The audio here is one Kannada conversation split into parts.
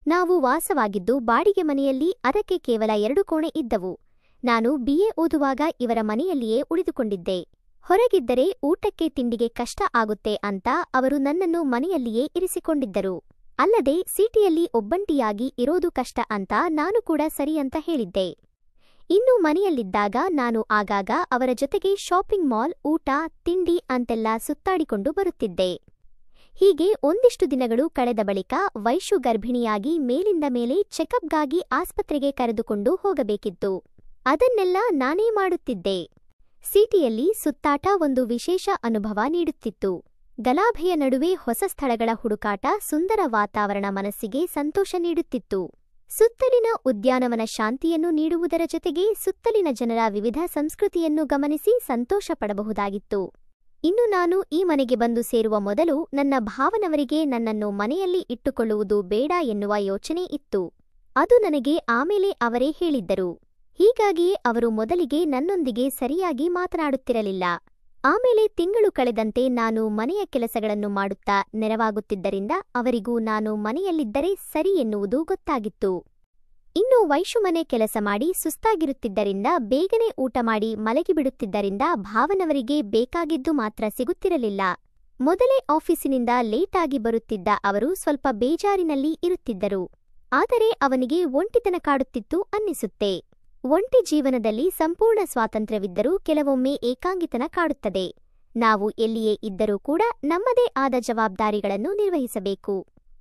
ನಾವು ವಾಸವಾಗಿದ್ದು ಬಾಡಿಗೆ ಮನೆಯಲ್ಲಿ. ಅದಕ್ಕೆ ಕೇವಲ 2 ಕೋಣೆ ಇದ್ದವು. ನಾನು BA ಓದುವಾಗ ಇವರ ಮನೆಯಲ್ಲಿಯೇ ಉಳಿದುಕೊಂಡಿದ್ದೆ. ಹೊರಗಿದ್ದರೆ ಊಟಕ್ಕೆ ತಿಂಡಿಗೆ ಕಷ್ಟ ಆಗುತ್ತೆ ಅಂತ ಅವರು ನನ್ನನ್ನು ಮನೆಯಲ್ಲಿಯೇ ಇರಿಸಿಕೊಂಡಿದ್ದರು. ಅಲ್ಲದೆ ಸಿಟಿಯಲ್ಲಿ ಒಬ್ಬಂಟಿಯಾಗಿ ಇರೋದು ಕಷ್ಟ ಅಂತ ನಾನು ಕೂಡ ಸರಿ ಅಂತ ಹೇಳಿದ್ದೆ. ಇನ್ನು ಮನೆಯಲ್ಲಿದ್ದಾಗ ನಾನು ಆಗಾಗ ಅವರ ಜೊತೆಗೆ ಶಾಪಿಂಗ್ ಮಾಲ್, ಊಟ, ತಿಂಡಿ ಅಂತೆಲ್ಲ ಸುತ್ತಾಡಿಕೊಂಡು ಬರುತ್ತಿದ್ದೆ. ಹೀಗೆ ಒಂದಿಷ್ಟು ದಿನಗಳು ಕಳೆದ ಬಳಿಕ ವೈಶು ಗರ್ಭಿಣಿಯಾಗಿ ಮೇಲಿಂದ ಮೇಲೆ ಚೆಕಪ್ಗಾಗಿ ಆಸ್ಪತ್ರೆಗೆ ಕರೆದುಕೊಂಡು ಹೋಗಬೇಕಿತ್ತು. ಅದನ್ನೆಲ್ಲ ನಾನೇ ಮಾಡುತ್ತಿದ್ದೆ. ಸಿಟಿಯಲ್ಲಿ ಸುತ್ತಾಟ ಒಂದು ವಿಶೇಷ ಅನುಭವ ನೀಡುತ್ತಿತ್ತು. ಗಲಾಭೆಯ ನಡುವೆ ಹೊಸ ಸ್ಥಳಗಳ ಹುಡುಕಾಟ, ಸುಂದರ ವಾತಾವರಣ ಮನಸ್ಸಿಗೆ ಸಂತೋಷ ನೀಡುತ್ತಿತ್ತು. ಸುತ್ತಲಿನ ಉದ್ಯಾನವನ ಶಾಂತಿಯನ್ನು ನೀಡುವುದರ ಜೊತೆಗೆ ಸುತ್ತಲಿನ ಜನರ ವಿವಿಧ ಸಂಸ್ಕೃತಿಯನ್ನು ಗಮನಿಸಿ ಸಂತೋಷ ಪಡಬಹುದಾಗಿತ್ತು. ಇನ್ನು ನಾನು ಈ ಮನೆಗೆ ಬಂದು ಸೇರುವ ಮೊದಲು ನನ್ನ ಭಾವನವರಿಗೆ ನನ್ನನ್ನು ಮನೆಯಲ್ಲಿ ಇಟ್ಟುಕೊಳ್ಳುವುದು ಬೇಡ ಎನ್ನುವ ಯೋಚನೆ ಇತ್ತು. ಅದು ನನಗೆ ಆಮೇಲೆ ಅವರೇ ಹೇಳಿದ್ದರು. ಹೀಗಾಗಿಯೇ ಅವರು ಮೊದಲಿಗೆ ನನ್ನೊಂದಿಗೆ ಸರಿಯಾಗಿ ಮಾತನಾಡುತ್ತಿರಲಿಲ್ಲ. ಆಮೇಲೆ ತಿಂಗಳು ಕಳೆದಂತೆ ನಾನು ಮನೆಯ ಕೆಲಸಗಳನ್ನು ಮಾಡುತ್ತಾ ನೆರವಾಗುತ್ತಿದ್ದರಿಂದ ಅವರಿಗೂ ನಾನು ಮನೆಯಲ್ಲಿದ್ದರೆ ಸರಿ ಎನ್ನುವುದು ಗೊತ್ತಾಗಿತ್ತು. ಇನ್ನು ವೈಶು ಮನೆ ಕೆಲಸ ಮಾಡಿ ಸುಸ್ತಾಗಿರುತ್ತಿದ್ದರಿಂದ ಬೇಗನೆ ಊಟ ಮಾಡಿ ಮಲಗಿಬಿಡುತ್ತಿದ್ದರಿಂದ ಭಾವನವರಿಗೆ ಬೇಕಾಗಿದ್ದು ಮಾತ್ರ ಸಿಗುತ್ತಿರಲಿಲ್ಲ. ಮೊದಲೇ ಆಫೀಸಿನಿಂದ ಲೇಟಾಗಿ ಬರುತ್ತಿದ್ದ ಅವರು ಸ್ವಲ್ಪ ಬೇಜಾರಿನಲ್ಲಿ ಇರುತ್ತಿದ್ದರು. ಆದರೆ ಅವನಿಗೆ ಒಂಟಿತನ ಕಾಡುತ್ತಿತ್ತು ಅನ್ನಿಸುತ್ತೆ. ಒಂಟಿ ಜೀವನದಲ್ಲಿ ಸಂಪೂರ್ಣ ಸ್ವಾತಂತ್ರ್ಯವಿದ್ದರೂ ಕೆಲವೊಮ್ಮೆ ಏಕಾಂಗಿತನ ಕಾಡುತ್ತದೆ. ನಾವು ಎಲ್ಲಿಯೇ ಇದ್ದರೂ ಕೂಡ ನಮ್ಮದೇ ಆದ ಜವಾಬ್ದಾರಿಗಳನ್ನು ನಿರ್ವಹಿಸಬೇಕು.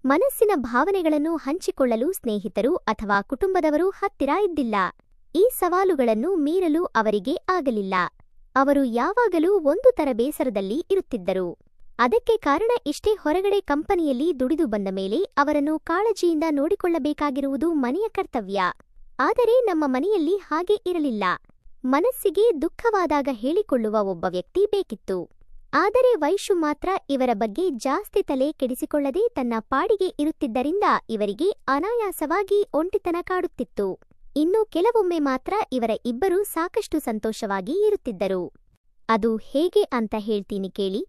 ಮನಸ್ಸಿನ ಭಾವನೆಗಳನ್ನು ಹಂಚಿಕೊಳ್ಳಲು ಸ್ನೇಹಿತರು ಅಥವಾ ಕುಟುಂಬದವರು ಹತ್ತಿರ ಇದ್ದಿಲ್ಲ. ಈ ಸವಾಲುಗಳನ್ನು ಮೀರಲು ಅವರಿಗೆ ಆಗಲಿಲ್ಲ. ಅವರು ಯಾವಾಗಲೂ ಒಂದು ತರ ಬೇಸರದಲ್ಲಿ ಇರುತ್ತಿದ್ದರು. ಅದಕ್ಕೆ ಕಾರಣ ಇಷ್ಟೇ. ಹೊರಗಡೆ ಕಂಪನಿಯಲ್ಲಿ ದುಡಿದು ಬಂದ ಮೇಲೆ ಅವರನ್ನು ಕಾಳಜಿಯಿಂದ ನೋಡಿಕೊಳ್ಳಬೇಕಾಗಿರುವುದು ಮನೆಯ ಕರ್ತವ್ಯ. ಆದರೆ ನಮ್ಮ ಮನೆಯಲ್ಲಿ ಹಾಗೆ ಇರಲಿಲ್ಲ. ಮನಸ್ಸಿಗೆ ದುಃಖವಾದಾಗ ಹೇಳಿಕೊಳ್ಳುವ ಒಬ್ಬ ವ್ಯಕ್ತಿ ಬೇಕಿತ್ತು. ಆದರೆ ವೈಶು ಮಾತ್ರ ಇವರ ಬಗ್ಗೆ ಜಾಸ್ತಿ ತಲೆ ಕೆಡಿಸಿಕೊಳ್ಳದೆ ತನ್ನ ಪಾಡಿಗೆ ಇರುತ್ತಿದ್ದರಿಂದ ಇವರಿಗೆ ಅನಾಯಾಸವಾಗಿ ಒಂಟಿತನ ಕಾಡುತ್ತಿತ್ತು. ಇನ್ನು ಕೆಲವೊಮ್ಮೆ ಮಾತ್ರ ಇವರ ಇಬ್ಬರೂ ಸಾಕಷ್ಟು ಸಂತೋಷವಾಗಿ ಇರುತ್ತಿದ್ದರು. ಅದು ಹೇಗೆ ಅಂತ ಹೇಳ್ತೀನಿ ಕೇಳಿ.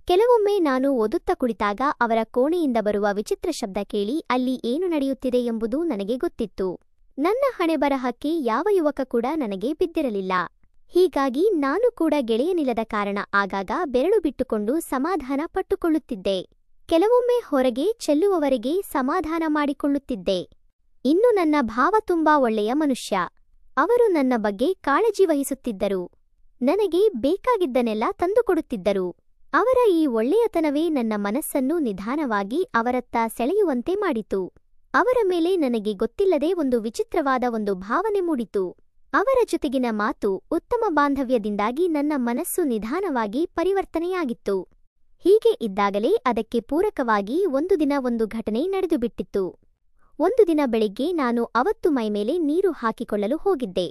ಕೆಲವೊಮ್ಮೆ ನಾನು ಓದುತ್ತಾ ಕುಳಿತಾಗ ಅವರ ಕೋಣೆಯಿಂದ ಬರುವ ವಿಚಿತ್ರ ಶಬ್ದ ಕೇಳಿ ಅಲ್ಲಿ ಏನು ನಡೆಯುತ್ತಿದೆ ಎಂಬುದು ನನಗೆ ಗೊತ್ತಿತ್ತು. ನನ್ನ ಹಣೆಬರಹಕ್ಕೆ ಯಾವ ಯುವಕ ಕೂಡ ನನಗೆ ಬಿದ್ದಿರಲಿಲ್ಲ. ಹೀಗಾಗಿ ನಾನು ಕೂಡ ಗೆಳೆಯನಿಲ್ಲದ ಕಾರಣ ಆಗಾಗ ಬೆರಳು ಬಿಟ್ಟುಕೊಂಡು ಸಮಾಧಾನ ಪಟ್ಟುಕೊಳ್ಳುತ್ತಿದ್ದೆ. ಕೆಲವೊಮ್ಮೆ ಹೊರಗೆ ಚೆಲ್ಲುವವರೆಗೆ ಸಮಾಧಾನ ಮಾಡಿಕೊಳ್ಳುತ್ತಿದ್ದೆ. ಇನ್ನು ನನ್ನ ಭಾವ ತುಂಬಾ ಒಳ್ಳೆಯ ಮನುಷ್ಯ. ಅವರು ನನ್ನ ಬಗ್ಗೆ ಕಾಳಜಿ ವಹಿಸುತ್ತಿದ್ದರು. ನನಗೆ ಬೇಕಾಗಿದ್ದನ್ನೆಲ್ಲ ತಂದುಕೊಡುತ್ತಿದ್ದರು. ಅವರ ಈ ಒಳ್ಳೆಯತನವೇ ನನ್ನ ಮನಸ್ಸನ್ನು ನಿಧಾನವಾಗಿ ಅವರತ್ತ ಸೆಳೆಯುವಂತೆ ಮಾಡಿತು. ಅವರ ಮೇಲೆ ನನಗೆ ಗೊತ್ತಿಲ್ಲದೆ ಒಂದು ವಿಚಿತ್ರವಾದ ಒಂದು ಭಾವನೆ ಮೂಡಿತು. ಅವರ ಜೊತೆಗಿನ ಮಾತು, ಉತ್ತಮ ಬಾಂಧವ್ಯದಿಂದಾಗಿ ನನ್ನ ಮನಸ್ಸು ನಿಧಾನವಾಗಿ ಪರಿವರ್ತನೆಯಾಗಿತ್ತು. ಹೀಗೆ ಇದ್ದಾಗಲೇ ಅದಕ್ಕೆ ಪೂರಕವಾಗಿ ಒಂದು ದಿನ ಒಂದು ಘಟನೆ ನಡೆದುಬಿಟ್ಟಿತ್ತು. ಒಂದು ದಿನ ಬೆಳಿಗ್ಗೆ ನಾನು ಅವತ್ತು ಮೈಮೇಲೆ ನೀರು ಹಾಕಿಕೊಳ್ಳಲು ಹೋಗಿದ್ದೆ.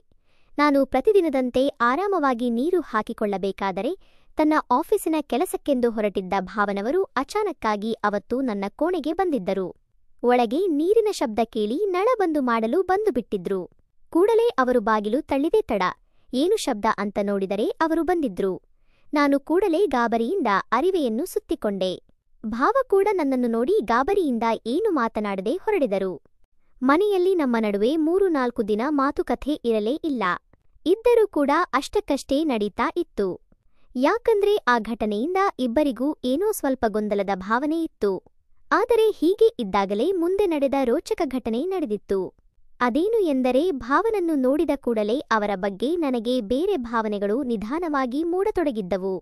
ನಾನು ಪ್ರತಿದಿನದಂತೆ ಆರಾಮವಾಗಿ ನೀರು ಹಾಕಿಕೊಳ್ಳಬೇಕಾದರೆ ತನ್ನ ಆಫೀಸಿನ ಕೆಲಸಕ್ಕೆಂದು ಹೊರಟಿದ್ದ ಭಾವನವರು ಅಚಾನಕ್ಕಾಗಿ ಅವತ್ತು ನನ್ನ ಕೋಣೆಗೆ ಬಂದಿದ್ದರು. ಒಳಗೆ ನೀರಿನ ಶಬ್ದ ಕೇಳಿ ನಳ ಬಂದು ಮಾಡಲು ಬಂದು ಬಿಟ್ಟಿದ್ರು. ಕೂಡಲೇ ಅವರು ಬಾಗಿಲು ತಳ್ಳಿದೆ ತಡ. ಏನು ಶಬ್ದ ಅಂತ ನೋಡಿದರೆ ಅವರು ಬಂದಿದ್ರು. ನಾನು ಕೂಡಲೇ ಗಾಬರಿಯಿಂದ ಅರಿವೆಯನ್ನು ಸುತ್ತಿಕೊಂಡೆ. ಭಾವ ಕೂಡ ನನ್ನನ್ನು ನೋಡಿ ಗಾಬರಿಯಿಂದ ಏನು ಮಾತನಾಡದೆ ಹೊರಡಿದರು. ಮನೆಯಲ್ಲಿ ನಮ್ಮ ನಡುವೆ 3-4 ದಿನ ಮಾತುಕತೆ ಇರಲೇ ಇಲ್ಲ. ಇದ್ದರೂ ಕೂಡ ಅಷ್ಟಕ್ಕಷ್ಟೇ ನಡೀತಾ ಇತ್ತು. ಯಾಕಂದ್ರೆ ಆ ಘಟನೆಯಿಂದ ಇಬ್ಬರಿಗೂ ಏನೋ ಸ್ವಲ್ಪ ಗೊಂದಲದ ಭಾವನೆ ಇತ್ತು. ಆದರೆ ಹೀಗೆ ಇದ್ದಾಗಲೇ ಮುಂದೆ ನಡೆದ ರೋಚಕ ಘಟನೆ ನಡೆದಿತ್ತು. ಅದೇನು ಎಂದರೆ ಭಾವನನ್ನು ನೋಡಿದ ಕೂಡಲೇ ಅವರ ಬಗ್ಗೆ ನನಗೆ ಬೇರೆ ಭಾವನೆಗಳು ನಿಧಾನವಾಗಿ ಮೂಡತೊಡಗಿದ್ದವು.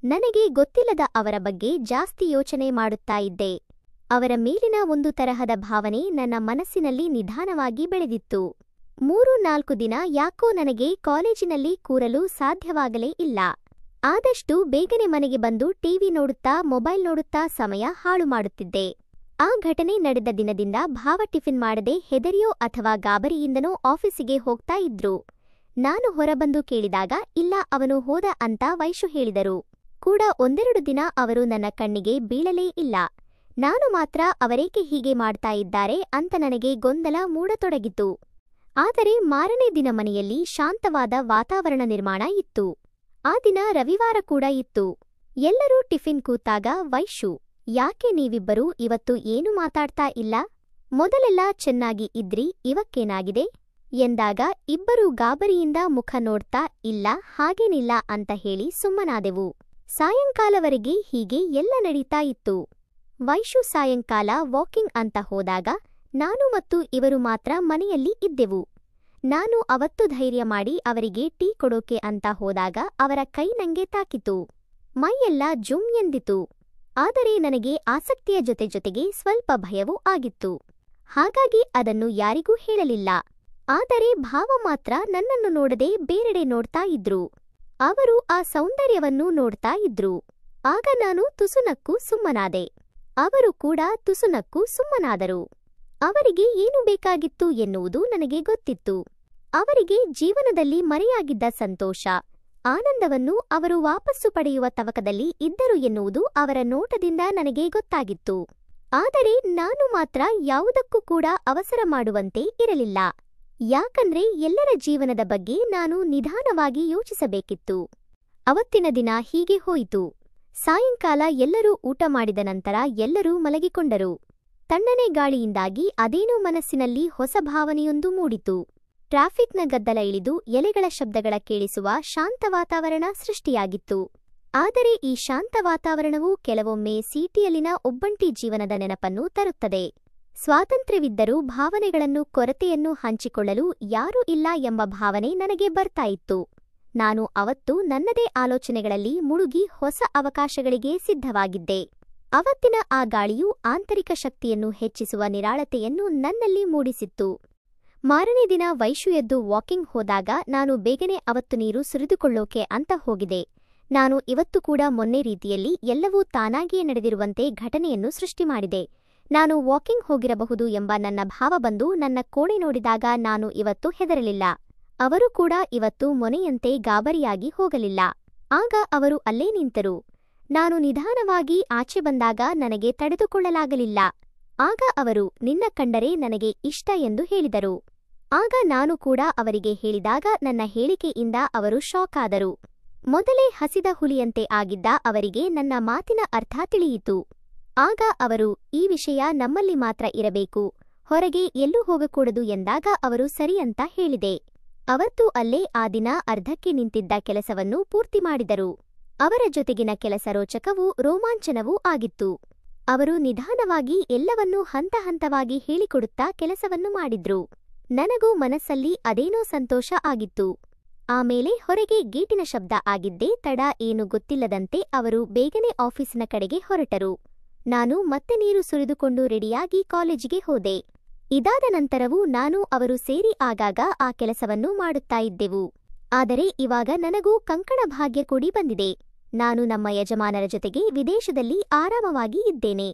ನನಗೆ ಗೊತ್ತಿಲ್ಲದ ಅವರ ಬಗ್ಗೆ ಜಾಸ್ತಿ ಯೋಚನೆ ಮಾಡುತ್ತಾ ಇದ್ದೆ. ಅವರ ಮೇಲಿನ ಒಂದು ತರಹದ ಭಾವನೆ ನನ್ನ ಮನಸ್ಸಿನಲ್ಲಿ ನಿಧಾನವಾಗಿ ಬೆಳೆದಿತ್ತು. 3-4 ದಿನ ಯಾಕೋ ನನಗೆ ಕಾಲೇಜಿನಲ್ಲಿ ಕೂರಲು ಸಾಧ್ಯವಾಗಲೇ ಇಲ್ಲ. ಆದಷ್ಟು ಬೇಗನೆ ಮನೆಗೆ ಬಂದು ಟಿವಿ ನೋಡುತ್ತಾ ಮೊಬೈಲ್ ನೋಡುತ್ತಾ ಸಮಯ ಹಾಳು ಮಾಡುತ್ತಿದ್ದೆ. ಆ ಘಟನೆ ನಡೆದ ದಿನದಿಂದ ಭಾವ ಟಿಫಿನ್ ಮಾಡದೆ ಹೆದರಿಯೋ ಅಥವಾ ಗಾಬರಿಯಿಂದನೋ ಆಫೀಸಿಗೆ ಹೋಗ್ತಾ ಇದ್ರು. ನಾನು ಹೊರಬಂದು ಕೇಳಿದಾಗ ಇಲ್ಲ ಅವನು ಹೋದ ಅಂತ ವೈಶು ಹೇಳಿದರು. ಕೂಡ ಒಂದೆರಡು ದಿನ ಅವರು ನನ್ನ ಕಣ್ಣಿಗೆ ಬೀಳಲೇ ಇಲ್ಲ. ನಾನು ಮಾತ್ರ ಅವರೇಕೆ ಹೀಗೆ ಮಾಡ್ತಾ ಇದ್ದಾರೆ ಅಂತ ನನಗೆ ಗೊಂದಲ ಮೂಡತೊಡಗಿತು. ಆದರೆ ಮಾರನೇ ದಿನ ಮನೆಯಲ್ಲಿ ಶಾಂತವಾದ ವಾತಾವರಣ ನಿರ್ಮಾಣ ಇತ್ತು. ಆ ದಿನ ರವಿವಾರ ಕೂಡ ಇತ್ತು. ಎಲ್ಲರೂ ಟಿಫಿನ್ ಕೂತಾಗ ವೈಶು, ಯಾಕೆ ನೀವಿಬ್ಬರೂ ಇವತ್ತು ಏನು ಮಾತಾಡ್ತಾ ಇಲ್ಲ? ಮೊದಲೆಲ್ಲ ಚೆನ್ನಾಗಿ ಇದ್ರಿ, ಇವಕ್ಕೇನಾಗಿದೆ ಎಂದಾಗ ಇಬ್ಬರೂ ಗಾಬರಿಯಿಂದ ಮುಖ ನೋಡ್ತಾ ಇಲ್ಲ ಹಾಗೇನಿಲ್ಲ ಅಂತ ಹೇಳಿ ಸುಮ್ಮನಾದೆವು. ಸಾಯಂಕಾಲವರೆಗೆ ಹೀಗೆ ಎಲ್ಲ ನಡೀತಾ ಇತ್ತು. ವೈಶು ಸಾಯಂಕಾಲ ವಾಕಿಂಗ್ ಅಂತ ಹೋದಾಗ ನಾನು ಮತ್ತು ಇವರು ಮಾತ್ರ ಮನೆಯಲ್ಲಿ ಇದ್ದೆವು. ನಾನು ಅವತ್ತು ಧೈರ್ಯ ಮಾಡಿ ಅವರಿಗೆ ಟೀ ಕೊಡೋಕೆ ಅಂತ ಹೋದಾಗ ಅವರ ಕೈ ನಂಗೆ ತಾಕಿತು. ಮೈಯೆಲ್ಲ ಜುಮ್ ಎಂದಿತು. ಆದರೆ ನನಗೆ ಆಸಕ್ತಿಯ ಜೊತೆಗೆ ಸ್ವಲ್ಪ ಭಯವೂ ಆಗಿತ್ತು. ಹಾಗಾಗಿ ಅದನ್ನು ಯಾರಿಗೂ ಹೇಳಲಿಲ್ಲ. ಆದರೆ ಭಾವ ಮಾತ್ರ ನನ್ನನ್ನು ನೋಡದೆ ಬೇರೆಡೆ ನೋಡ್ತಾ ಇದ್ರು. ಅವರು ಆ ಸೌಂದರ್ಯವನ್ನು ನೋಡ್ತಾ ಇದ್ರು. ಆಗ ನಾನು ತುಸುನಕ್ಕೂ ಸುಮ್ಮನಾದೆ. ಅವರು ಕೂಡ ತುಸುನಕ್ಕೂ ಸುಮ್ಮನಾದರು. ಅವರಿಗೆ ಏನು ಬೇಕಾಗಿತ್ತು ಎನ್ನುವುದು ನನಗೆ ಗೊತ್ತಿತ್ತು. ಅವರಿಗೆ ಜೀವನದಲ್ಲಿ ಮರೆಯಾಗಿದ್ದ ಸಂತೋಷ, ಆನಂದವನ್ನು ಅವರು ವಾಪಸ್ಸು ಪಡೆಯುವ ತವಕದಲ್ಲಿ ಇದ್ದರು ಎನ್ನುವುದು ಅವರ ನೋಟದಿಂದ ನನಗೆ ಗೊತ್ತಾಗಿತ್ತು. ಆದರೆ ನಾನು ಮಾತ್ರ ಯಾವುದಕ್ಕೂ ಕೂಡ ಅವಸರ ಮಾಡುವಂತೆ ಇರಲಿಲ್ಲ. ಯಾಕಂದ್ರೆ ಎಲ್ಲರ ಜೀವನದ ಬಗ್ಗೆ ನಾನು ನಿಧಾನವಾಗಿ ಯೋಚಿಸಬೇಕಿತ್ತು. ಅವತ್ತಿನ ದಿನ ಹೀಗೆ ಹೋಯಿತು. ಸಾಯಂಕಾಲ ಎಲ್ಲರೂ ಊಟ ಮಾಡಿದ ನಂತರ ಎಲ್ಲರೂ ಮಲಗಿಕೊಂಡರು. ತಣ್ಣನೆ ಗಾಳಿಯಿಂದಾಗಿ ಅದೇನೋ ಮನಸ್ಸಿನಲ್ಲಿ ಹೊಸ ಭಾವನೆಯೊಂದು ಮೂಡಿತು. ಟ್ರಾಫಿಕ್ನ ಗದ್ದಲ ಇಳಿದು ಎಲೆಗಳ ಶಬ್ದಗಳ ಕೇಳಿಸುವ ಶಾಂತ ವಾತಾವರಣ ಸೃಷ್ಟಿಯಾಗಿತ್ತು. ಆದರೆ ಈ ಶಾಂತ ವಾತಾವರಣವು ಕೆಲವೊಮ್ಮೆ ಸಿಟಿಯಲ್ಲಿನ ಒಬ್ಬಂಟಿ ಜೀವನದ ನೆನಪನ್ನು ತರುತ್ತದೆ. ಸ್ವಾತಂತ್ರ್ಯವಿದ್ದರೂ ಭಾವನೆಗಳನ್ನು ಕೊರತೆಯನ್ನು ಹಂಚಿಕೊಳ್ಳಲು ಯಾರೂ ಇಲ್ಲ ಎಂಬ ಭಾವನೆ ನನಗೆ ಬರ್ತಾಯಿತ್ತು. ನಾನು ಅವತ್ತು ನನ್ನದೇ ಆಲೋಚನೆಗಳಲ್ಲಿ ಮುಳುಗಿ ಹೊಸ ಅವಕಾಶಗಳಿಗೆ ಸಿದ್ಧವಾಗಿದ್ದೆ. ಅವತ್ತಿನ ಆ ಗಾಳಿಯು ಆಂತರಿಕ ಶಕ್ತಿಯನ್ನು ಹೆಚ್ಚಿಸುವ ನಿರಾಳತೆಯನ್ನು ನನ್ನಲ್ಲಿ ಮೂಡಿಸಿತ್ತು. ಮಾರನೇ ದಿನ ವೈಶು ಎದ್ದು ವಾಕಿಂಗ್ ಹೋದಾಗ ನಾನು ಬೇಗನೆ ಅವತ್ತು ನೀರು ಸುರಿದುಕೊಳ್ಳೋಕೆ ಅಂತ ಹೋಗಿದೆ. ನಾನು ಇವತ್ತು ಕೂಡ ಮೊನ್ನೆ ರೀತಿಯಲ್ಲಿ ಎಲ್ಲವೂ ತಾನಾಗಿಯೇ ನಡೆದಿರುವಂತೆ ಘಟನೆಯನ್ನು ಸೃಷ್ಟಿ ಮಾಡಿದೆ. ನಾನು ವಾಕಿಂಗ್ ಹೋಗಿರಬಹುದು ಎಂಬ ನನ್ನ ಭಾವ ಬಂದು ನನ್ನ ಕೋಣೆ ನೋಡಿದಾಗ ನಾನು ಇವತ್ತು ಹೆದರಲಿಲ್ಲ. ಅವರು ಕೂಡ ಇವತ್ತು ಮೊನೆಯಂತೆ ಗಾಬರಿಯಾಗಿ ಹೋಗಲಿಲ್ಲ. ಆಗ ಅವರು ಅಲ್ಲೇ ನಿಂತರು. ನಾನು ನಿಧಾನವಾಗಿ ಆಚೆ ಬಂದಾಗ ನನಗೆ ತಡೆದುಕೊಳ್ಳಲಾಗಲಿಲ್ಲ. ಆಗ ಅವರು ನಿನ್ನ ಕಂಡರೆ ನನಗೆ ಇಷ್ಟ ಎಂದು ಹೇಳಿದರು. ಆಗ ನಾನು ಕೂಡ ಅವರಿಗೆ ಹೇಳಿದಾಗ ನನ್ನ ಹೇಳಿಕೆಯಿಂದ ಅವರು ಶಾಕ್ ಆದರು. ಮೊದಲೇ ಹಸಿದ ಹುಲಿಯಂತೆ ಆಗಿದ್ದ ಅವರಿಗೆ ನನ್ನ ಮಾತಿನ ಅರ್ಥ ತಿಳಿಯಿತು. ಆಗ ಅವರು ಈ ವಿಷಯ ನಮ್ಮಲ್ಲಿ ಮಾತ್ರ ಇರಬೇಕು, ಹೊರಗೆ ಎಲ್ಲೂ ಹೋಗಕೂಡದು ಎಂದಾಗ ಅವರು ಸರಿ ಅಂತ ಹೇಳಿದೆ. ಅವತ್ತು ಅಲ್ಲೇ ಆ ದಿನ ಅರ್ಧಕ್ಕೆ ನಿಂತಿದ್ದ ಕೆಲಸವನ್ನು ಪೂರ್ತಿ ಮಾಡಿದರು. ಅವರ ಜೊತೆಗಿನ ಕೆಲಸ ರೋಚಕವೂ ರೋಮಾಂಚನವೂ ಆಗಿತ್ತು. ಅವರು ನಿಧಾನವಾಗಿ ಎಲ್ಲವನ್ನೂ ಹಂತ ಹಂತವಾಗಿ ಹೇಳಿಕೊಡುತ್ತಾ ಕೆಲಸವನ್ನು ಮಾಡಿದ್ರು. ನನಗೂ ಮನಸ್ಸಲ್ಲಿ ಅದೇನೋ ಸಂತೋಷ ಆಗಿತ್ತು. ಆಮೇಲೆ ಹೊರಗೆ ಗೇಟಿನ ಶಬ್ದ ಆಗಿದ್ದೇ ತಡ ಏನು ಗೊತ್ತಿಲ್ಲದಂತೆ ಅವರು ಬೇಗನೆ ಆಫೀಸಿನ ಕಡೆಗೆ ಹೊರಟರು. ನಾನು ಮತ್ತೆ ನೀರು ಸುರಿದುಕೊಂಡು ರೆಡಿಯಾಗಿ ಕಾಲೇಜಿಗೆ ಹೋದೆ. ಇದಾದ ನಂತರವೂ ನಾನು ಅವರು ಸೇರಿ ಆಗಾಗ ಆ ಕೆಲಸವನ್ನು ಮಾಡುತ್ತಾ ಇದ್ದೆವು. ಆದರೆ ಇವಾಗ ನನಗೂ ಕಂಕಣ ಭಾಗ್ಯ ಕೂಡಿ ಬಂದಿದೆ. ನಾನು ನಮ್ಮ ಯಜಮಾನರ ಜೊತೆಗೆ ವಿದೇಶದಲ್ಲಿ ಆರಾಮವಾಗಿ ಇದ್ದೇನೆ.